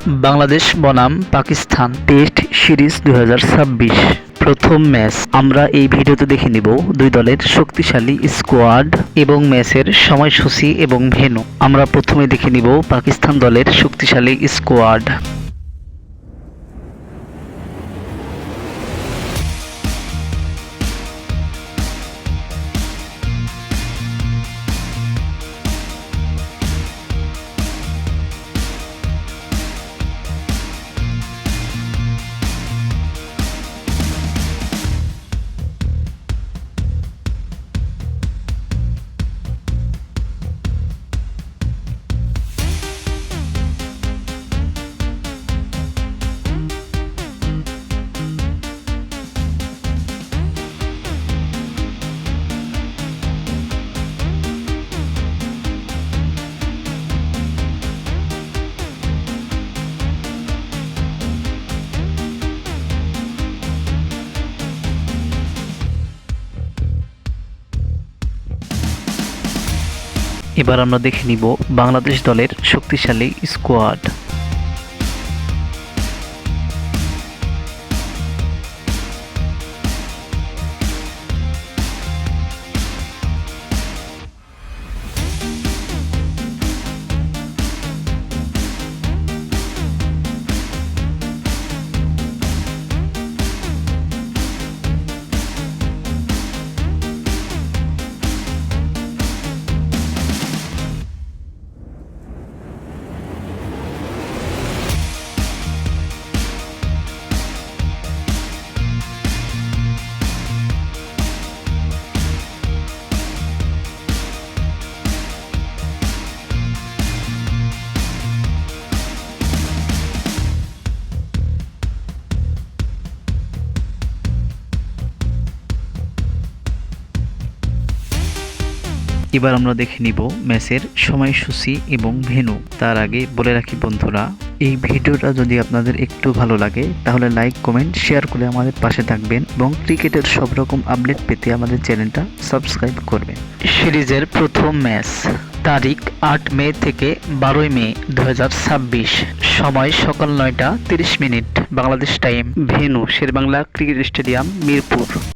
বাংলাদেশ বনাম Pakistan test series 2026 প্রথম match. আমরা এই ভিডিওতে দেখে নিব দুই দলের শক্তিশালী স্কোয়াড এবং ম্যাচের সময়সূচি এবং ভেন্যু। আমরা প্রথমে দেখে নিব পাকিস্তান দলের শক্তিশালী স্কোয়াড। এবার আমরা দেখে নিব বাংলাদেশ দলের শক্তিশালী স্কোয়াড। এবার আমরা দেখে নিব ম্যাচের সময়সূচি এবং ভেন্যু। তার আগে বলে রাখি বন্ধুরা, এই ভিডিওটা যদি আপনাদের একটু ভালো লাগে তাহলে লাইক, কমেন্ট, শেয়ার করে আমাদের পাশে থাকবেন এবং ক্রিকেটের সব রকম আপডেট পেতে আমাদের চ্যানেলটা সাবস্ক্রাইব করবেন। সিরিজের প্রথম ম্যাচ, তারিখ 8 মে থেকে 12 মে 2026, সময় সকাল 9টা 30 মিনিট Bangladesh time, venue Sher-e-Bangla cricket stadium, Mirpur.